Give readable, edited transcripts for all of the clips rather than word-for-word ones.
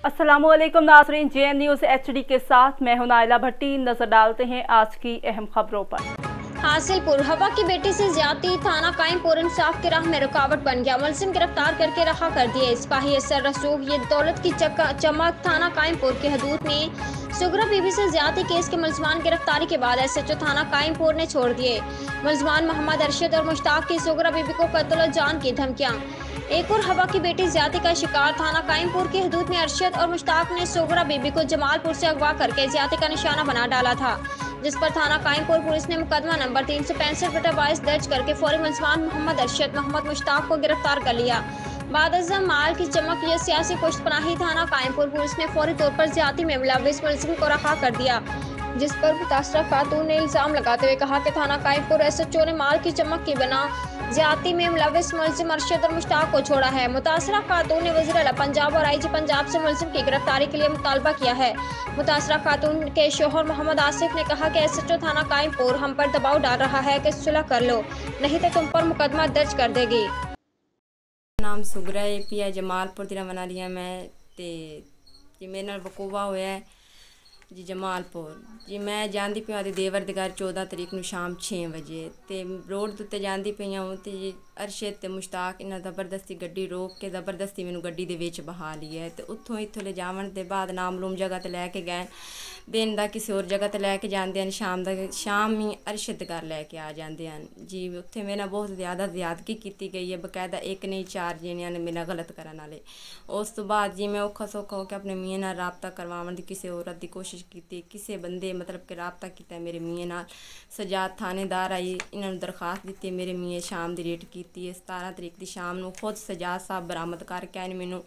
अस्सलामुअलैकुम नाज़रीन, JN news HD के साथ मैं हूं नाइला भट्टी। नजर डालते हैं आज की अहम खबरों पर। हासिलपुर हवा की बेटी से ज्यादती, थाना कायमपुर इंसाफ की राह में रुकावट बन गया। मुलजिम गिरफ्तार करके रहा कर दिए। सिपाही असर रसूख ये दौलत की चमक थाना कायमपुर के हदूद में सुगरा बीबी से ज्यादती केस के मुलजमान गिरफ्तारी के बाद SHO थाना कायमपुर ने छोड़ दिए। मुलजमान मोहम्मद अरशद और मुश्ताक की सुगरा बीबी को कत्ल जान की धमकियां। एक और हवा की बेटी ज्यादती का शिकार थाना कायमपुर के हदूद में अरशद और मुश्ताक ने सुगरा बीबी को जमालपुर से अगवा करके ज्यादती का निशाना बना डाला था, जिस पर थाना कायमपुर पुलिस ने मुकदमा नंबर 365/22 दर्ज करके फौरी मुलजमान मोहम्मद अरशद मोहम्मद मुश्ताक को गिरफ्तार कर लिया। बाद अज़म माल की चमक ये सियासी पुश्तपनाही थाना कायमपुर पुलिस ने फौरी तौर पर ज्यादती में मुलविस मुलजिम को रहा कर दिया, जिस पर मुतासरा खातून ने इल्जाम लगाते हुए कहा कि थाना कायमपुर SHO ने माल की चमक की बिना ज्यादती में मुलविस मुलजिम अरशद और मुश्ताक को छोड़ा है। मुतासरा खातून ने वज़ीर आला पंजाब और IG पंजाब से मुलजिम की गिरफ्तारी के लिए मुतालबा किया है। मुतासरा खातून के शोहर मोहम्मद आसिफ ने कहा कि SHO थाना कायमपुर हम पर दबाव डाल रहा है कि सुलह कर लो, नहीं तो तुम पर मुकदमा दर्ज कर देगी। नाम सुगरा है, पिया जमालपुर दी रहने वाली मैं ते जी मेरे नाल वकूवा होया है जी जमालपुर जी। मैं जाती पई आदि देवर दे घर 14 तरीक नूं शाम 6 बजे ते रोड उत्ते जाती पई हूँ ते अरशद ते मुश्ताक इन्हां जबरदस्ती गड्डी रोक के जबरदस्ती मैनू गड्डी दे विच बहा लिया ते उत्थों इत्थों ले जावन दे बाद नामलूम जगह ते लैके गए। दिन दा किसी होर जगह ते लैके जांदे हन, शाम ही अरशद दे घर लैके आ जांदे हन जी। उत्थे मेरे नाल बहुत ज़्यादा ज़्यादगी की गई है, बकायदा एक नहीं 4 जणियां ने मेरा गलत करन वाले। उस तो बाद जी मैं औखा सौखा होकर अपने मियाँ नाल राबता करवावन दी किसी औरत की कोशिश की, किसी बंदे मतलब कि राबता किया मेरे मियाँ नाल। सजाद थानेदार आई, इन्होंने दरखास्त दी, मेरे मियाँ शाम की रेट की 17 तरीक की शाम को खुद सजाद साहब बरामद करके आए मैनू।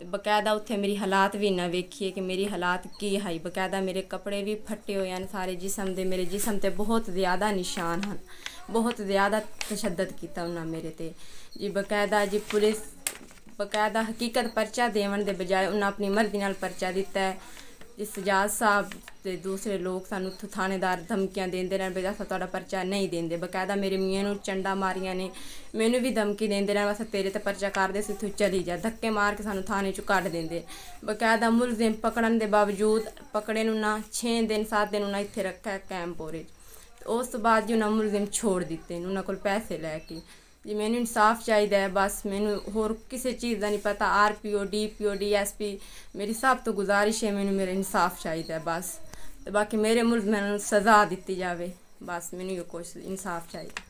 बकायदा उत्थे मेरी हालात भी ना वेखिए कि मेरी हालात की है। बकायदा मेरे कपड़े भी फटे हुए हैं सारे जिसम दे, मेरे जिसम ते बहुत ज़्यादा निशान हैं, बहुत ज़्यादा तशद्दद किया उन्हें मेरे ते जी। बकायदा जी पुलिस बकायदा हकीकत परचा देवन दे बजाय उन्हें अपनी मर्जी नाल परचा दिता है जी। सजाद साहब ते दूसरे लोग सानू थानेदार धमकियां देंदे रहे बस तुहाडा परचा नहीं देंदे। बकायदा मेरे मियाँ नू चंडा मारियां ने, मैनू भी धमकी देंदे रहे बस तेरे ते परचा कर दे, इत्थों चली जा, धक्के मार के सानू थाने चों कढ देंदे। बकायदा मुलजिम पकड़न दे बावजूद पकड़े नू ना 6 दिन 7 दिन उन्हें इत्थे रखा कैंपोरे। उस तो बाद जी उन्हें मुलजिम छोड़ दिते, उन्होंने कोल पैसे लैके जी। मैनू इंसाफ चाहिए है बस, मैनू होर किसी चीज़ का नहीं पता। RPO DPO DSP मेरी सब तो गुजारिश है, मैनू मेरा इंसाफ चाहिए है बस। तो बाकी मेरे मुलजिमां नू सज़ा दी जाए बस, मैनू ये कुछ इंसाफ चाहिए।